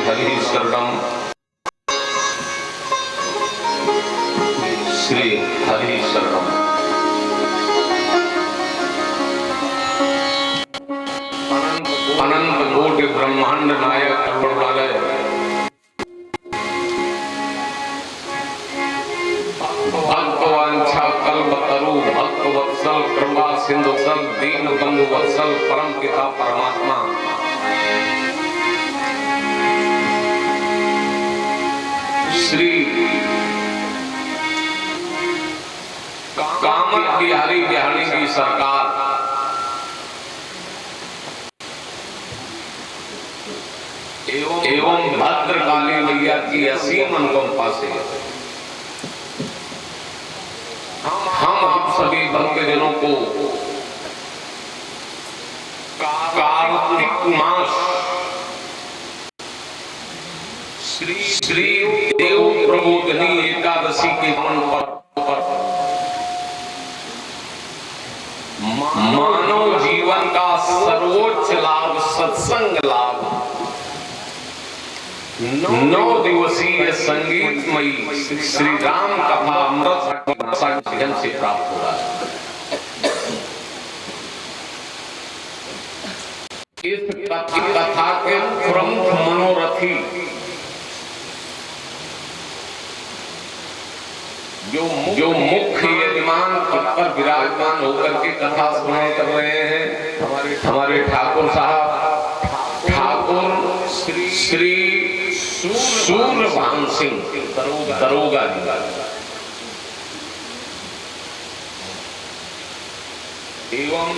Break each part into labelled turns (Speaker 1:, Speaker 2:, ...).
Speaker 1: हरि शरणम, श्री हरि शरणम। अनंत कोटि ब्रह्मांड नायक करुणालय, भक्तवांछा कल्पतरु भक्त वत्सल कृपा सिंधु सल दीन बंधु वत्सल परम पिता परमात्मा श्री कामत बिहारी बिहारी की सरकार एवं भद्रकाली मैया की असीम अनुकंपा से हम आप सभी भक्तजनों को कार्तिक मास श्री देव प्रबोधनी एकादशी के पावन पर मानव जीवन का सर्वोच्च लाभ सत्संग लाभ 9 दिवसीय संगीतमयी श्री राम कथा अमृत माध्यम से प्राप्त हो रहा है। इस कथा के प्रमुख मनोरथी जो मुख्य यजमान पद पर विराजमान होकर के कथा सुनाई कर रहे हैं हमारे ठाकुर साहब ठाकुर श्री सूर्यभान सिंह दरोगा जी,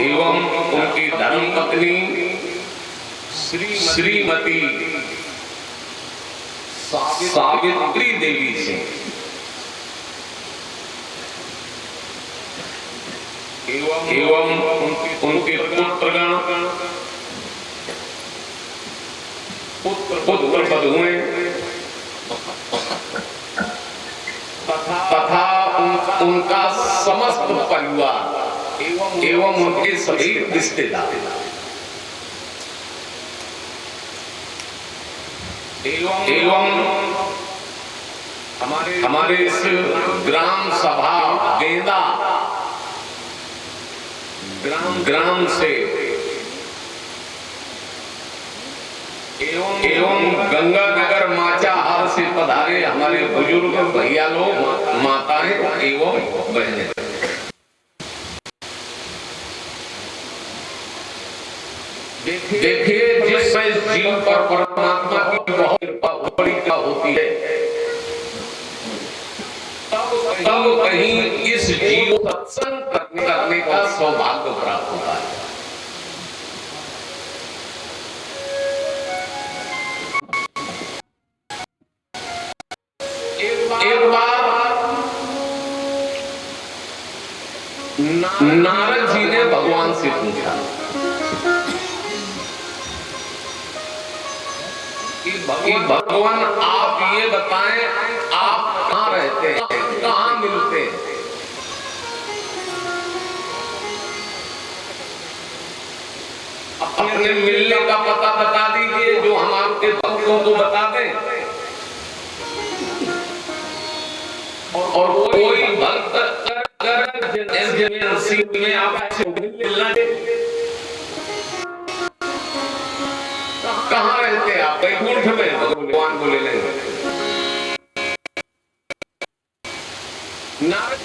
Speaker 1: एवं उनकी धर्मपत्नी श्रीमती सावित्री देवी सिंह एवं उनके पुत्रगण पुत्र बधुएं तथा उनका समस्त परिवार एवं उनके सभी रिश्तेदार एवं हमारे इस ग्राम सभा गेंदा ग्राम से एवं गंगानगर माचाहार से पधारे हमारे बुजुर्ग भैया लोग माताएं एवं बहनें, देखिए जिस जीव पर परमात्मा की बहुत कृपा होती है तब कहीं इस जीव सत्संग करने का सौभाग्य प्राप्त होता है। एक बार नारद जी ने भगवान से पूछा कि भगवान आप ये बताएं आप कहाँ रहते हैं, कहाँ मिलते हैं? अपने मिलने का पता बता दीजिए जो हम आपके भक्तों को बता दें, और कोई भक्त अगर में आपसे मिलना कहाँ रहते हैं आप? वैकुंठ में भगवान को ले लेंगे।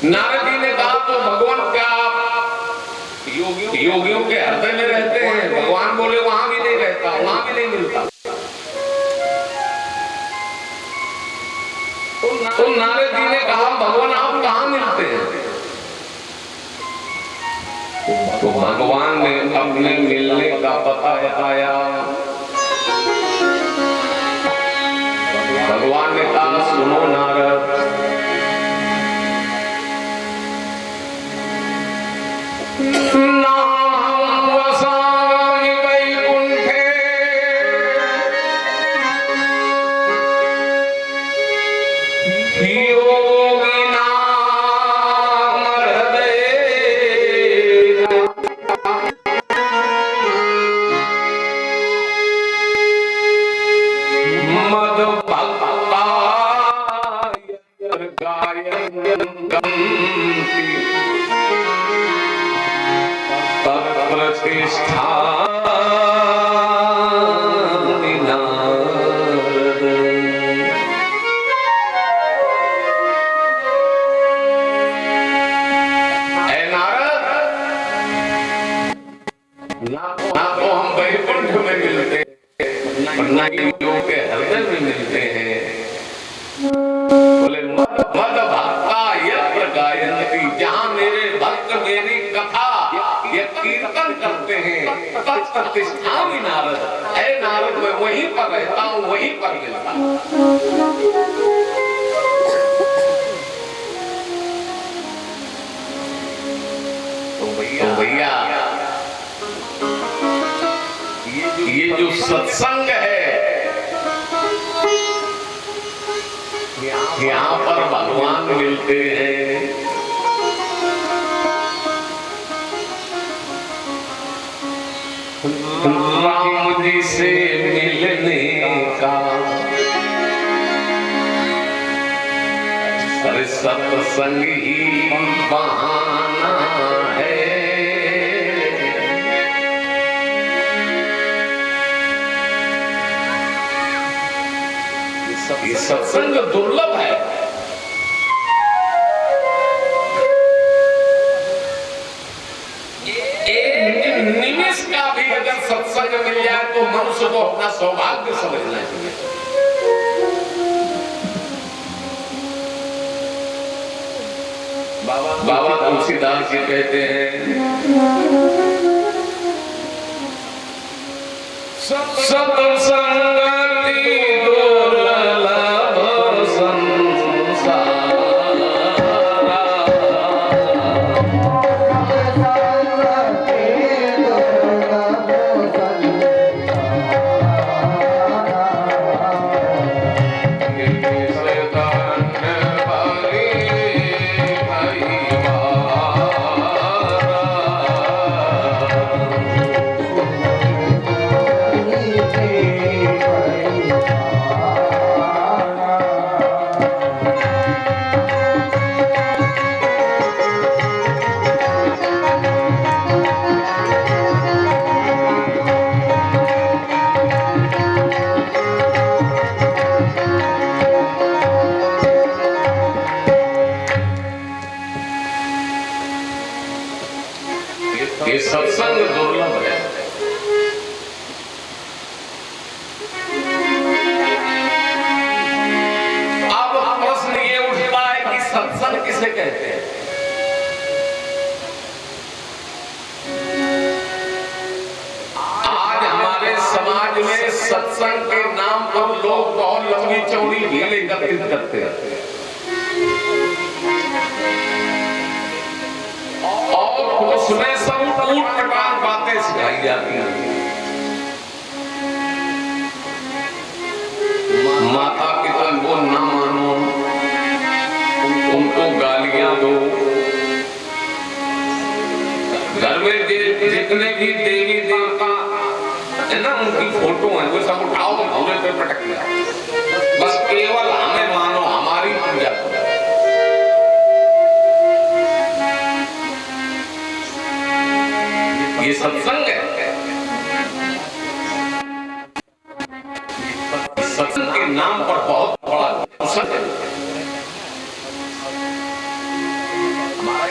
Speaker 1: नारद जी ने कहा तो भगवान क्या आप योगियों के हृदय में रहते हैं? भगवान बोले वहां भी नहीं रहता, वहां भी नहीं मिलता। तो नारद जी ने कहा भगवान आप कहाँ मिलते हैं? तो भगवान ने अपने मिलने का पता बताया। भगवान ने कहा सुनो नारद, प्रतिष्ठा ना तो हम वैकुंठ में मिलते ना ही योग के हृदय में मिलते हैं। बोले मद भक्ता यत्र गायन्ति, जहाँ मेरे भक्त मेरी कथा ये कीर्तन करते हैं, तत्प्रतिष्ठामि नारद। ऐ नारद, मैं वहीं पर रहता हूँ, वहीं पर मिलता हूँ। तो भैया ये जो सत्संग है, यहाँ पर भगवान मिलते हैं। राम जी से मिलने का अरे सत्संग ही बहाना है। ये सत्संग दुर्लभ है। एक निमिष का भी अगर सत्संग मिल जाए तो मनुष्य को अपना सौभाग्य समझना चाहिए। बाबा तुलसीदास जी कहते हैं, सत्संगति दुर्लभ संसार, ये सत्संग दुर्लभ है। अब प्रश्न ये उठता है कि सत्संग किसे कहते हैं? आज हमारे समाज में सत्संग के नाम पर लोग बहुत लंबी चौड़ी भीड़ एकत्रित करते हैं और उसमें सब ऊट पटांग बातें सिखाई जाती हैं। माता पिता को न मानो, उनको गालियां दो, घर में जितने भी देवी देवता है ना, उनकी फोटो है, वो सब उठाओ तो भूले पे पटक दिया। बस केवल हमें मानो, हमारी पूजा करो। ये सत्संग है। सत्संग के नाम पर बहुत बड़ा सत्संग है।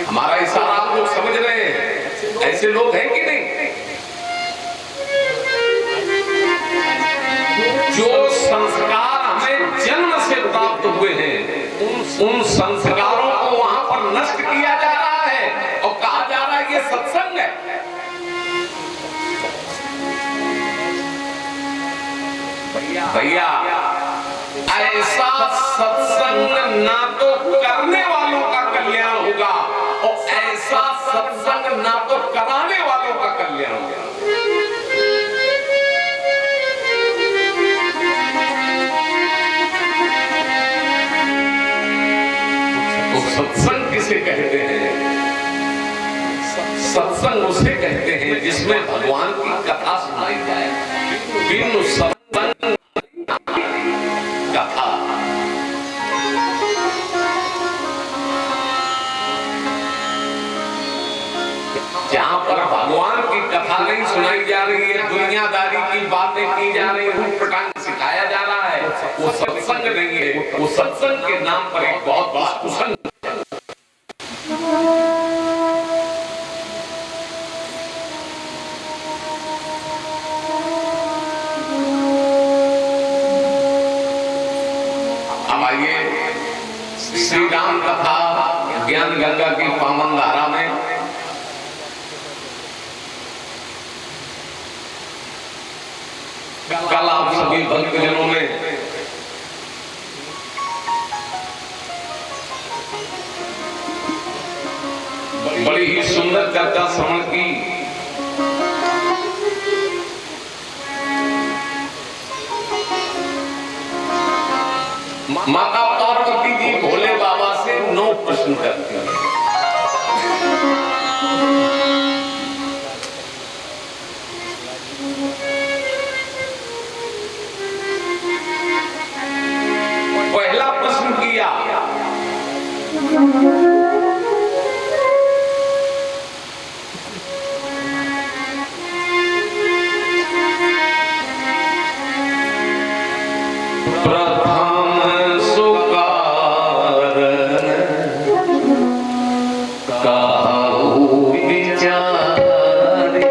Speaker 1: हमारा इशारा आप लोग समझ रहे हैं? ऐसे लोग हैं कि नहीं? जो संस्कार हमें जन्म से प्राप्त हुए हैं, उन संस्कारों को वहां पर नष्ट किया जा रहा है और कहा जा रहा है ये सत्संग है। भैया ऐसा सत्संग ना तो करने वालों का कल्याण होगा और ऐसा सत्संग ना तो कराने वालों का कल्याण होगा। तो सत्संग किसे कहते हैं? सत्संग उसे कहते हैं जिसमें भगवान की कथा सुनाई जाए। बिन सत्संग कथा बातें की जा रही, उटपटांग सिखाया जा रहा है, वो सत्संग नहीं है। वो सत्संग के नाम पर एक बहुत बड़ा कुसंग। अब आइए श्री राम कथा ज्ञान गंगा की पावन धारा में कल आप सभी भक्तजनों ने बड़ी ही सुंदर चर्चा श्रवण की। माता पार्वती जी भोले बाबा से 9 प्रश्न करती हैं। पहला प्रश्न किया, प्रथम सुकार काहू विचारी,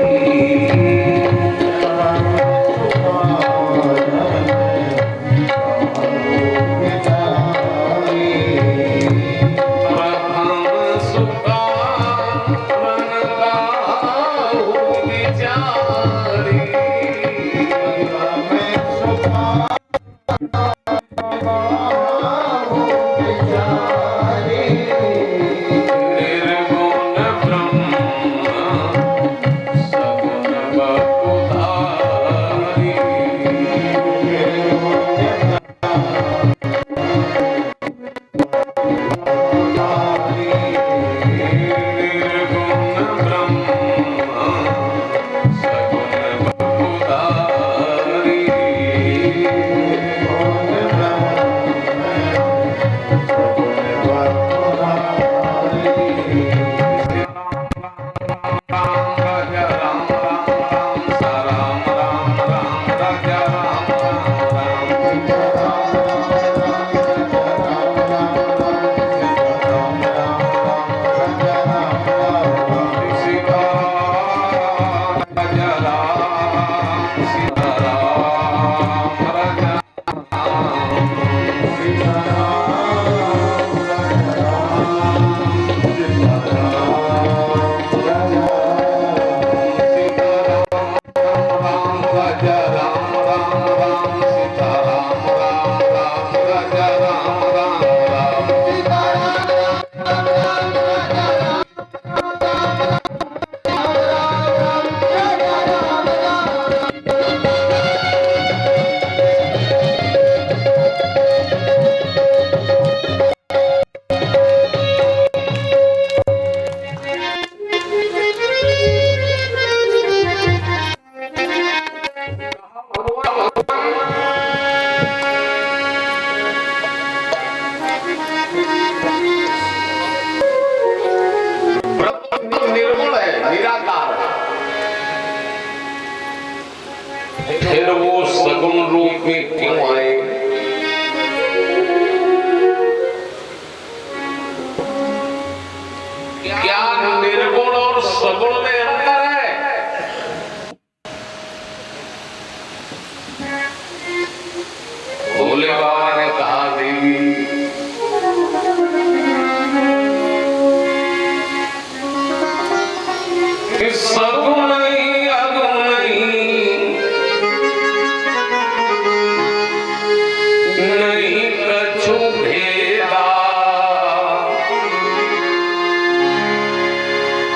Speaker 1: निर्गुण है, निराकार है, फिर वो सगुण रूप में क्यों आए? क्या निर्गुण और सगुण में अंतर है? भोले बाबा ने कहा, देवी सगुण नहीं अगुण नहीं कछु भेदा,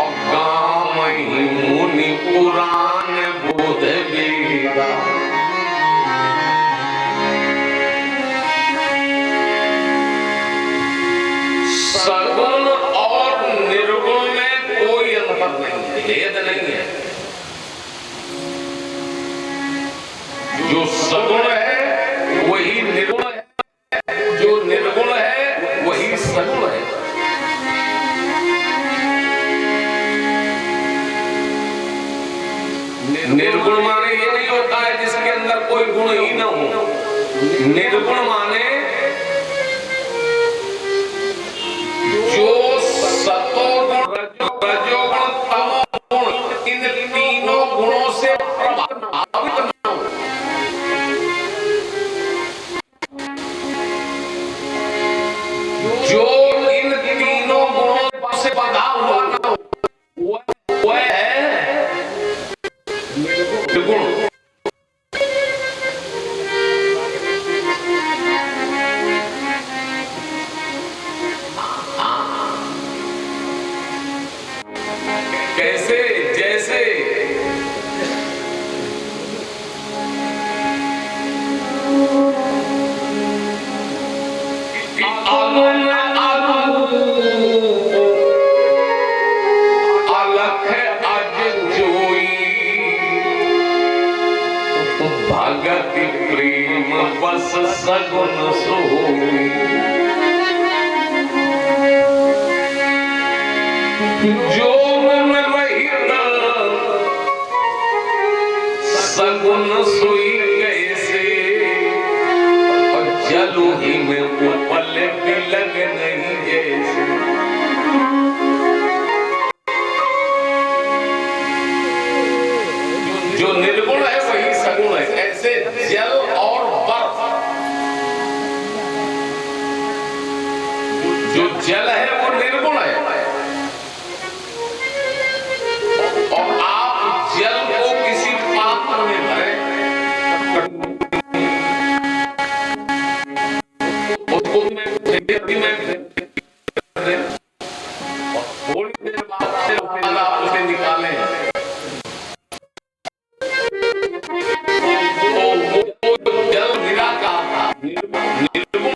Speaker 1: अगाम ही मुनि पुराण बोध वेदा। कोई गुण ही न हो। निर्गुण माने जो सतोगुण रजोगुण तमोगुण इन तीनों गुणों से प्रभावित न हो। जो इन तीनों गुणों से बंधा हुआ न हो वह है निर्गुण। कैसे? जैसे अलख अज जोई भगत प्रेम बस सगुन सोई। जो सगुन सोई कैसे और जलू ही में उपल तिलक नहीं जैसे। जो निर्गुण है वही सगुण है। ऐसे जल और बर्फ, जो जल है वो निर्गुण है और आप जल को किसी पात्र में भरे उसको थोड़ी देर बाद आप उसे निकालें तो वो जल निराकार था, निर्गुण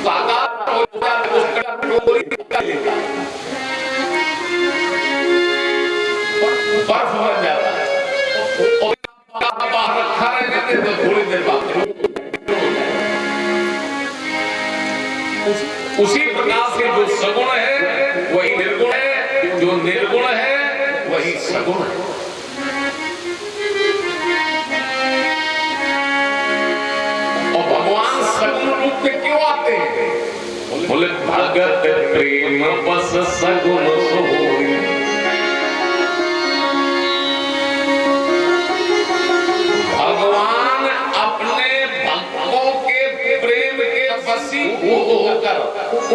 Speaker 1: साकार उसका टोकरी निकाल लेगा, बर्फ बन जाता है और बाहर रखा रहने तो थोड़ी देर बाद। उसी प्रकार से जो सगुण है वही निर्गुण है, जो निर्गुण है वही सगुण है। और भगवान सगुण रूप में क्यों आते हैं? बोले भगत प्रेम बस सगुन सोई। भगवान अपने भक्तों के प्रेम के वशीभूत होकर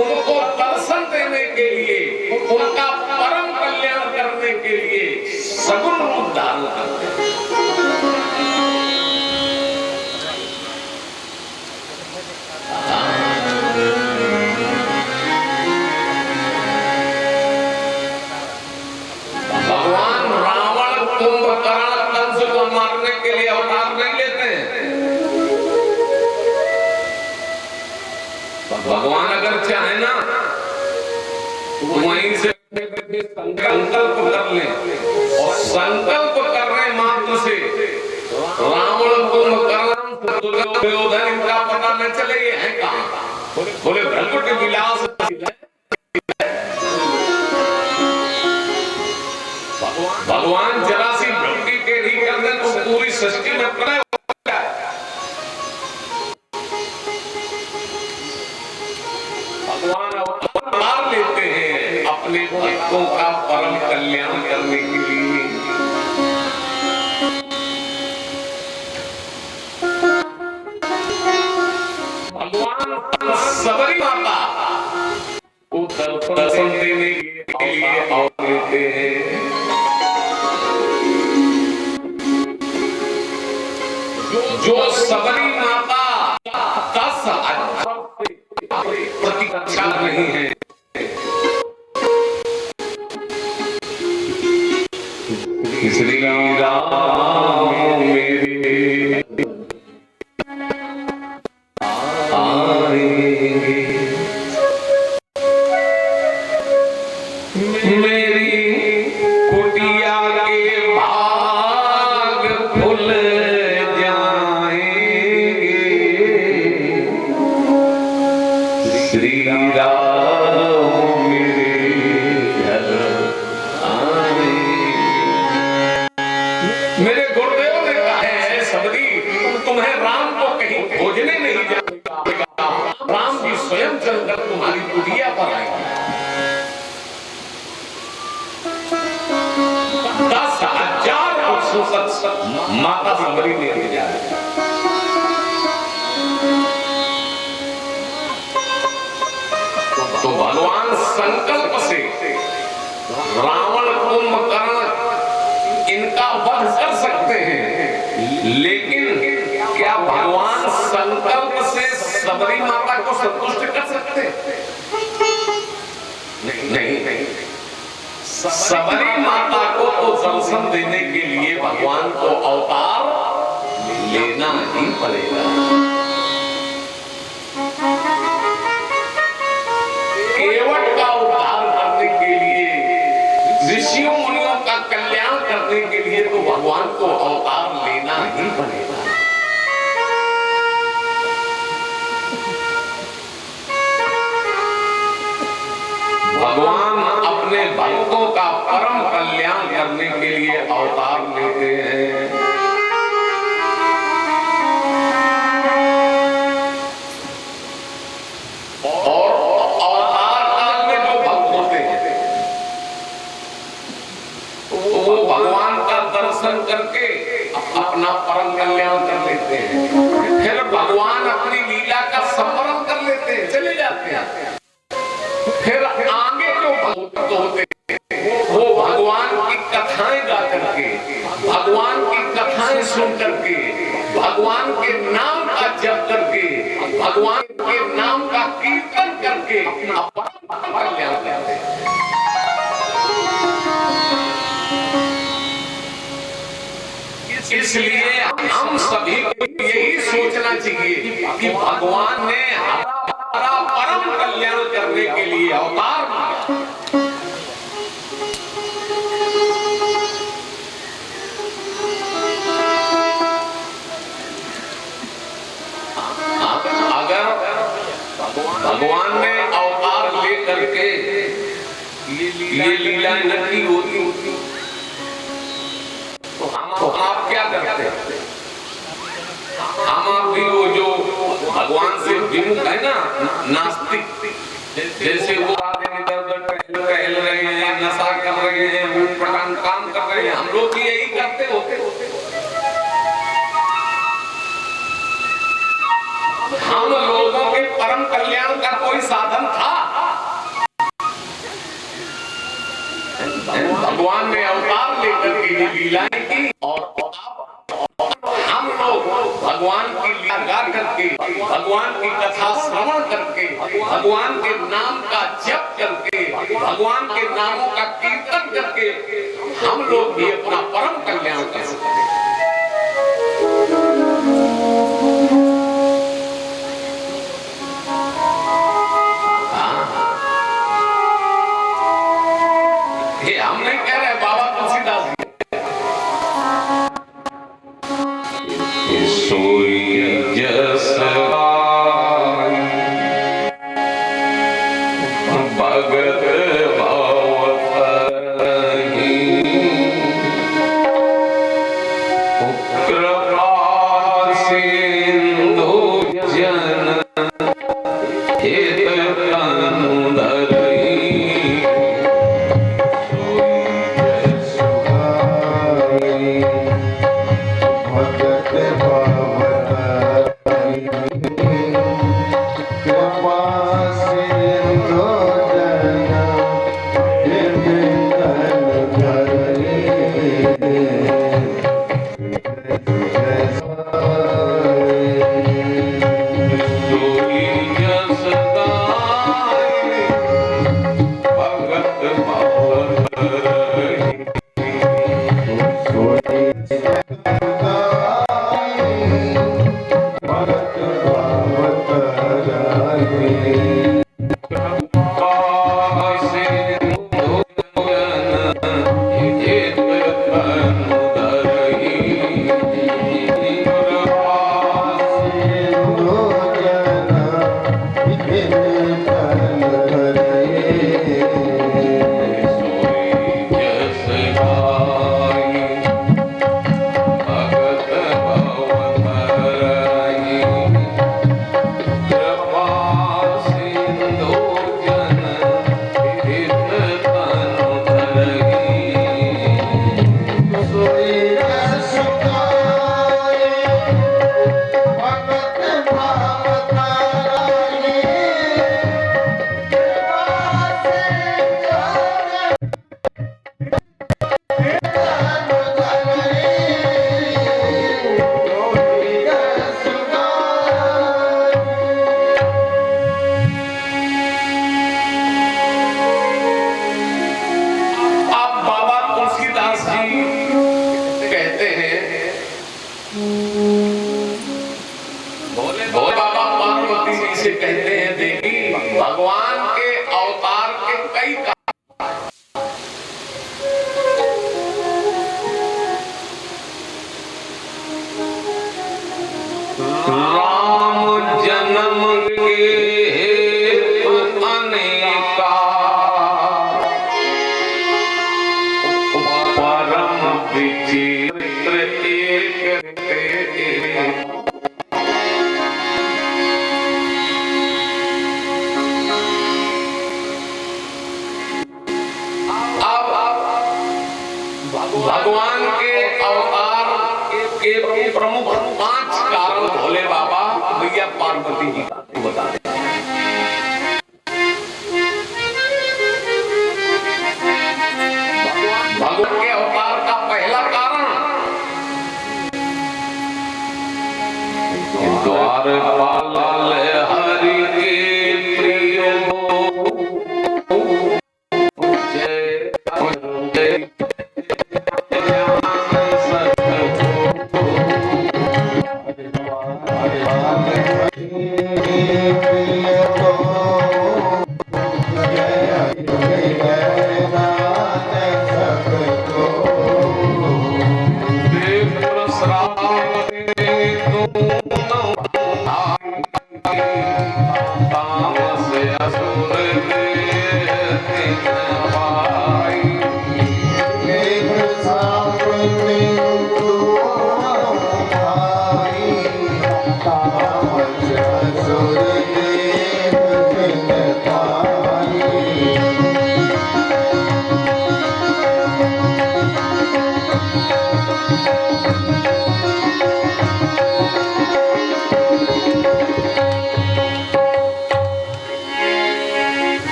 Speaker 1: उनको दर्शन देने के लिए, उनका परम कल्याण करने के लिए सगुण रूप धारण करते हैं। भगवान रावण कुंभकर्ण कंस को मारने के लिए अवतार नहीं लेते हैं। भगवान अगर चाहे ना तो वहीं से संकल्प कर ले और संकल्प करने मात्र से रावण कुंभकर्ण दुर्योधन इनका पता न चले ये है कहां। बोले भ्रकुट विलास भगवान जरा सी भक्ति के ही कर दे तो पूरी सृष्टि में प्रलय हो जाए। भगवान अवतार लेते हैं अपने भक्तों का परम कल्याण करने के लिए। भगवान सबरी माता को दर्शन देने के लिए और लेते हैं। जो सबरी माता 10 प्रतीक्षा नहीं है, श्री राम मेरे आएंगे, मेरी कुटिया के भाग खुल जाएंगे। श्री राम तुम्हें राम को कहीं खोजने नहीं जाएगा, राम जी स्वयं चलकर तुम्हारी कुटिया पर आएंगे। 10,000 खूबसूरत माता सबरी ने इंतजार किया। तो भगवान संकल्प से रावण, कुंभकर्ण इनका वध कर सकते हैं, लेकिन क्या भगवान संकल्प से सबरी माता को संतुष्ट कर सकते? नहीं। सबरी माता को तो दर्शन देने के लिए भगवान को अवतार लेना ही पड़ेगा। केवट का उद्धार करने के लिए, ऋषियों मुनियों का कल्याण करने के लिए तो भगवान को अवतार लेना ही पड़ेगा। भगवान अपने भक्तों का परम कल्याण करने के लिए अवतार लेते हैं। और अवतार काल में जो भक्त होते हैं वो भगवान का दर्शन करके अपना परम कल्याण कर लेते हैं, फिर भगवान अपनी लीला का स्मरण कर लेते हैं, चले जाते हैं। फिर आगे जो भक्त होते हैं वो भगवान की कथाएं गा करके, भगवान की कथाएं सुन करके, भगवान के नाम का जप करके, भगवान के नाम का कीर्तन करके अपना कल्याण करते हैं। इसलिए हम सभी को यही सोचना चाहिए कि भगवान ने हमारा परम कल्याण करने के लिए अवतार लिया। अगर भगवान ने अवतार लेकर के ये लीलाएं न की होती तो आप क्या करते हैं? हम आप भी वो जो भगवान से विमुख है ना, नास्तिक, जैसे वो टहल रहे हैं, नशा कर रहे हैं, प्रकार काम कर रहे हैं, हम लोग भी यही करते होते। हम लोगों के परम कल्याण का कोई साधन था? भगवान ने अवतार लेकर के ये लीलाएं की और हम लोग भगवान की लीला गा करके, भगवान की कथा श्रवण करके, भगवान के नाम का जप करके, भगवान के नामों का कीर्तन करके हम लोग भी अपना परम कल्याण कर सकते हैं। हम नहीं कह रहे बाबा तुलसीदास सोई जस भगत भाव से कहते हैं देखिए भगवान के अवतार के कई राम जन्म के हेतु अनेका परम विचित्र एक भगवान के अवतार के प्रमुख 5 कारण भोले बाबा भैया पार्वती जी को बता दें। भगवान के अवतार का पहला कारण द्वारपाल हरि के प्रिय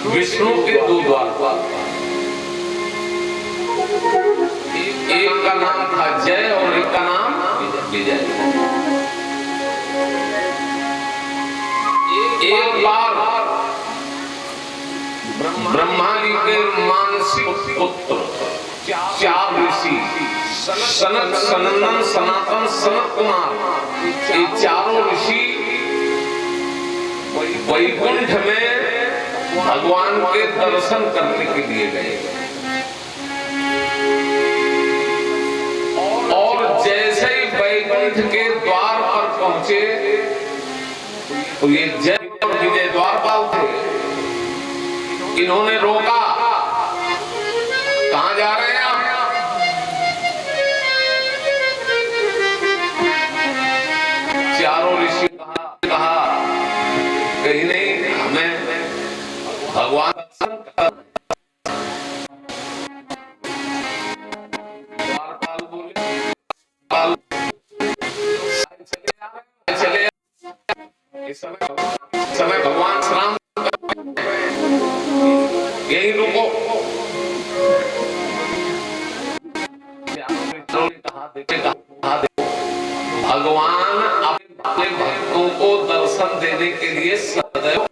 Speaker 1: विष्णु के 2 द्वार, एक का नाम था जय और एक का नाम विजय। एक बार ब्रह्मा जी के मानसिक पुत्र 4 ऋषि सनक, सनंदन, सनातन, सनत कुमार, ये 4 ऋषि वैकुंठ में भगवान के दर्शन करने के लिए गए और जैसे ही वैकुंठ के द्वार पर पहुंचे तो ये जय और विजय द्वारपाल थे। इन्होंने रोका, कहां जा रहे हैं आप? चारों ऋषि कहा कहीं नहीं, हमें भगवान द्वारपाल बोले चले इस समय भगवान श्राम यही रुको। भगवान अपने भक्तों को दर्शन देने के लिए सदैव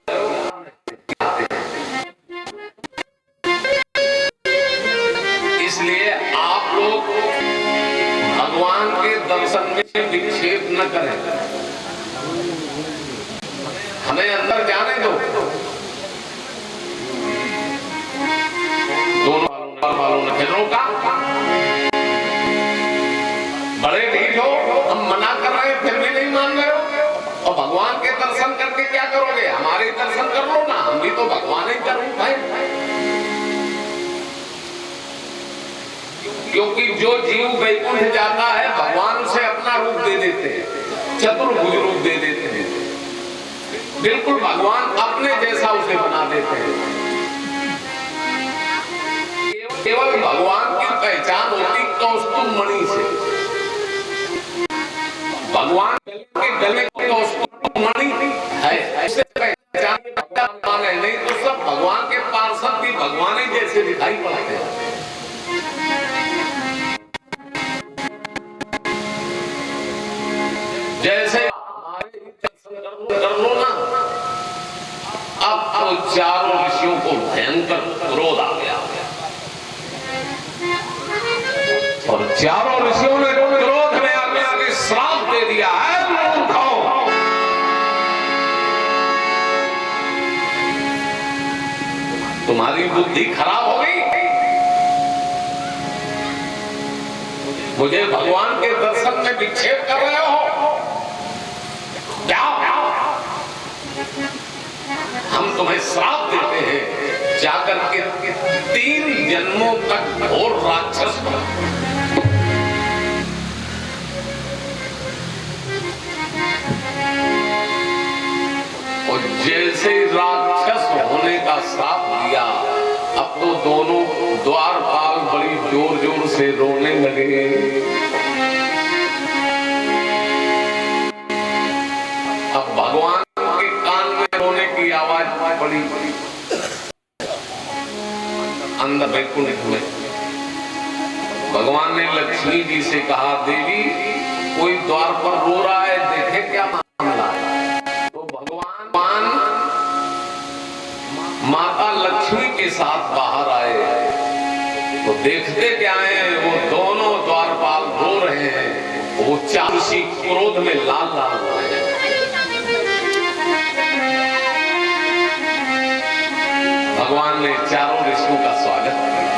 Speaker 1: भगवान के दर्शन में विक्षेप न करें, हमें अंदर जाने दो। दोनों वालों ने फिर रोका, बड़े ढीठ हो, हम मना कर रहे हैं फिर भी नहीं मान रहे हो, और भगवान के दर्शन करके क्या करोगे? हमारे दर्शन कर लो ना, हम भी तो भगवान ही करूं भाई। क्योंकि जो जीव वैकुंठ जाता है भगवान उसे अपना रूप दे देते हैं, चतुर्भुज रूप दे देते हैं, बिल्कुल भगवान अपने जैसा उसे बना देते हैं। केवल भगवान की पहचान होती कौस्तुभ मणि से। भगवान के गले में कौस्तुभ मणि है, इससे पहचान है, नहीं तो सब भगवान के पार्षद भी भगवान ही जैसे दिखाई पड़ते हैं। जैसे हमारे दर्शन कर लो ना। अब चारों ऋषियों को भयंकर क्रोध आ गया। चारों ऋषियों ने क्रोध में आके श्राप दे दिया है, मूर्खों, तुम्हारी बुद्धि खराब हो गई। मुझे भगवान के दर्शन में विक्षेप कर रहे हो क्या? हम तुम्हें श्राप देते हैं, जाकर के 3 जन्मों तक घोर राक्षस बनो। और जैसे राक्षस होने का श्राप दिया, अब तो दोनों द्वारपाल बड़ी जोर जोर से रोने लगे। अब भगवान के कान में रोने की आवाज पड़ी अंदर वैकुंठ में। भगवान ने लक्ष्मी जी से कहा, देवी कोई द्वार पर रो रहा है, देखे क्या मामला है। तो भगवान माता लक्ष्मी के साथ बाहर आए, तो देखते क्या है, वो दोनों द्वारपाल रो रहे हैं, वो चारुषी क्रोध में लाल लाल हो रहे हैं। भगवान ने चारों ऋषियों का स्वागत किया।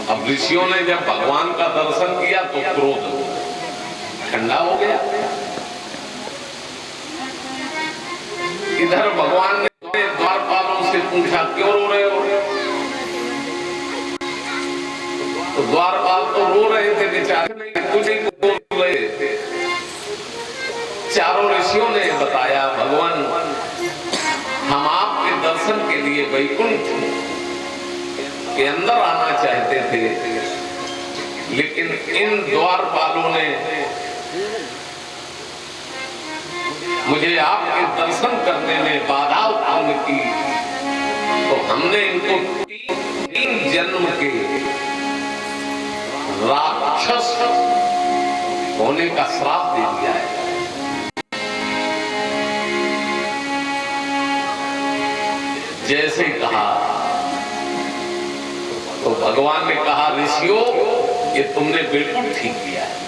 Speaker 1: अब ऋषियों ने जब भगवान का दर्शन किया तो क्रोध ठंडा हो गया। इधर भगवान ने द्वारपालों से पूछा, क्यों रो रहे हो? तो द्वारपाल तो रो रहे थे बेचारे, कुछ नहीं बोल रहे थे। चारों ऋषियों ने बताया, भगवान हम आपके दर्शन के लिए वैकुंठ के अंदर आना चाहते थे, लेकिन इन द्वारपालों ने मुझे आपके दर्शन करने में बाधा उत्पन्न की, तो हमने इनको 3 जन्म के राक्षस होने का श्राप दे दिया है। जैसे कहा तो भगवान ने कहा, ऋषियों ये तुमने बिल्कुल ठीक किया है।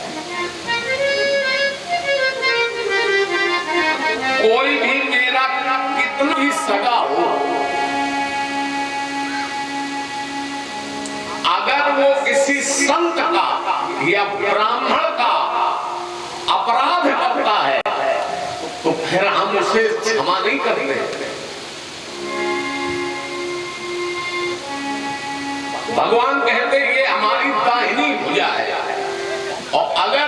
Speaker 1: कोई भी मेरा कितना भी सगा हो, अगर वो किसी संत का या ब्राह्मण का अपराध करता है, तो फिर हम उसे क्षमा नहीं करते। भगवान कहते ये हमारी दाहिनी भुजा है, और अगर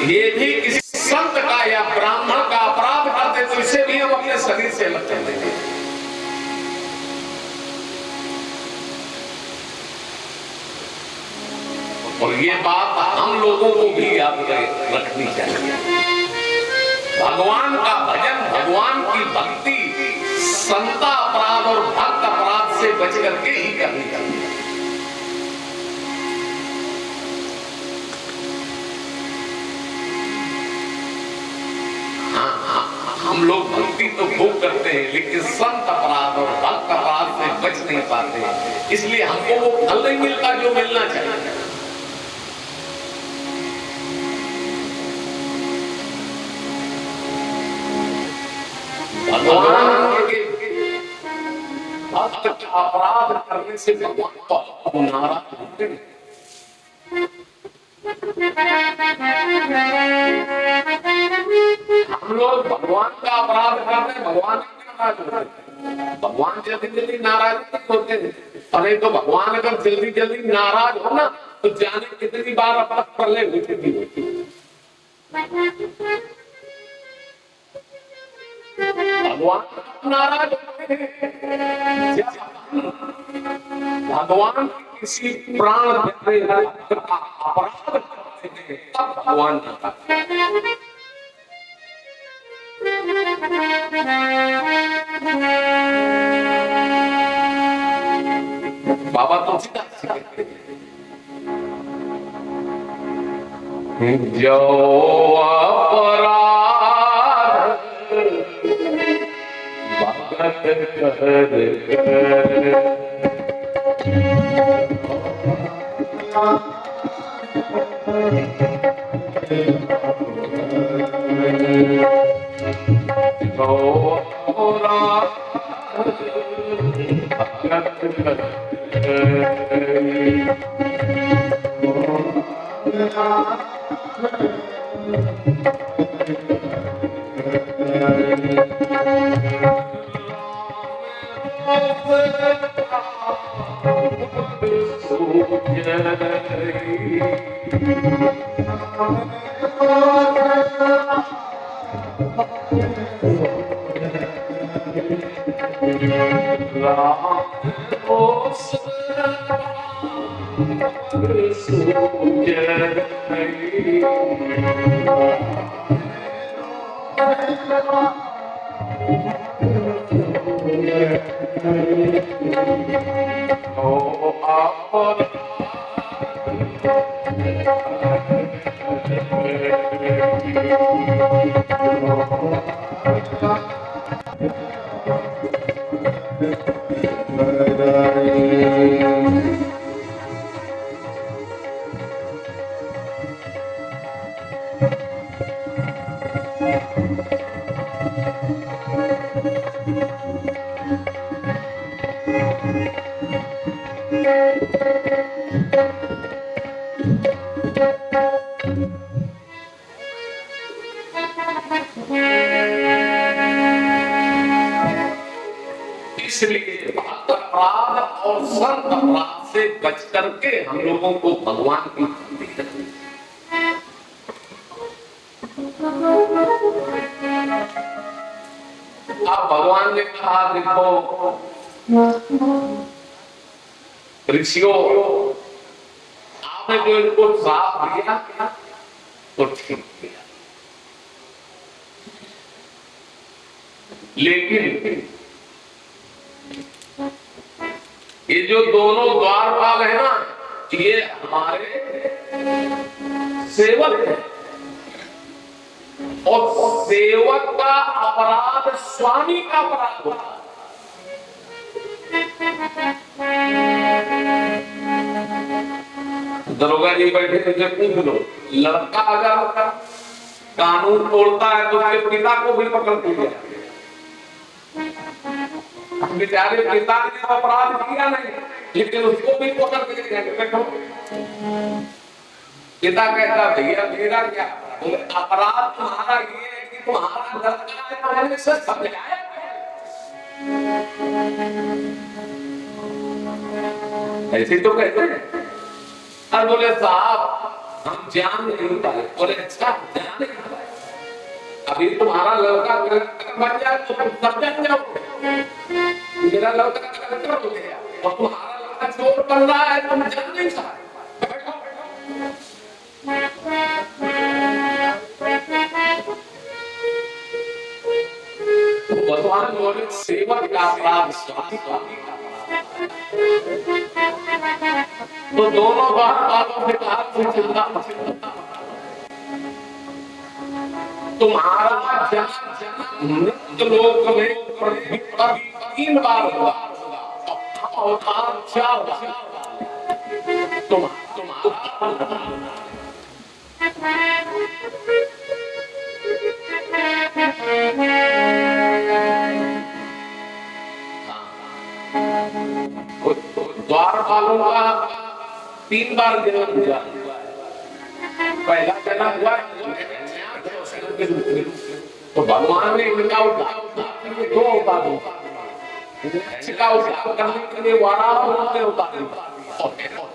Speaker 1: ये भी किसी संत का या ब्राह्मण का अपराध करते तो इसे भी हम अपने शरीर से अलग कर देंगे। और ये बात हम लोगों को भी याद रखनी चाहिए। भगवान का भजन, भगवान की भक्ति संता अपराध और भक्त अपराध से बच करके ही करनी चाहिए। हम लोग भक्ति तो खूब करते हैं, लेकिन संत अपराध और भक्त अपराध से बच नहीं पाते, इसलिए हमको वो फल नहीं मिलता जो मिलना चाहिए। भगवान के भक्त अपराध करने से भगवान को नाराज होते हैं। हम लोग भगवान का अपराध करते हैं, भगवान नाराज होते हैं। भगवान जल्दी जल्दी नाराज नहीं होते हैं। अरे तो भगवान अगर जल्दी जल्दी नाराज हो ना, तो जाने कितनी बार अपना प्रलय होती होती। भगवान नाराज होते हैं, भगवान किसी प्राण का अपराध करते हैं, तब भगवान नाराज। बाबा तुलसीदास जी कहते हैं, जो अपराध भगत इसलिए भक्त अपराध और संत अपराध से बच करके हम लोगों को भगवान की भक्ति करनी है। आप भगवान ने कहा देखो ऋषियों आपने जो इनको श्राप दिया तो ठीक किया, लेकिन ये जो दोनों द्वारपाल है ना, ये हमारे सेवक हैं और सेवक का अपराध स्वामी का अपराध होता है। दरोगा जी बैठे थे, पूछ लो लड़का अगर कानून तोड़ता है तो उसके पिता को भी पकड़ लिया, बेचारे पिता ने अपराध किया नहीं लेकिन उसको भी पकड़ के बैठो। पिता कहता भैया मेरा क्या, बोले अपराध तुम्हारा ये है कि तुम्हारा लड़का है तो मैंने से समझाया। ऐसे तो कहते हैं। और बोले साहब हम जान नहीं पाए। बोले अच्छा जान नहीं पाए, अभी तुम्हारा लड़का बन जाए तो तुम सब जान जाओ। मेरा लड़का कलेक्टर हो गया और तुम्हारा लड़का चोर बन रहा है, तुम जान नहीं पाए। भगवान बोले सेवक का अपराध स्वामी का। तो दोनों बातों से कहा तुम्हारा जन्म मृत्यु लोक में 3 बार हुआ और 4 बार द्वारपालों का 3 बार जन्म हुआ। पहला जन्म हुआ तो भगवान ने इनका उद्धार करने के लिए 2 अवतार इसका उद्धार करने के लिए वाराह ने उतारे और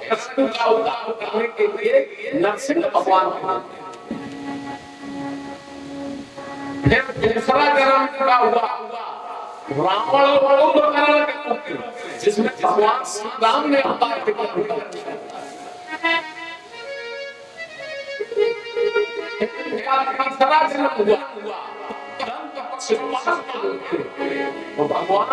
Speaker 1: कृष्ण का उद्धार करने के लिए नरसिंह भगवान फिर दूसरा जन्म का हुआ रावण और कुंभकर्ण के पुत्र जिसमें भगवान श्री राम ने अवतार किया। तीसरा जन्म हुआ भगवान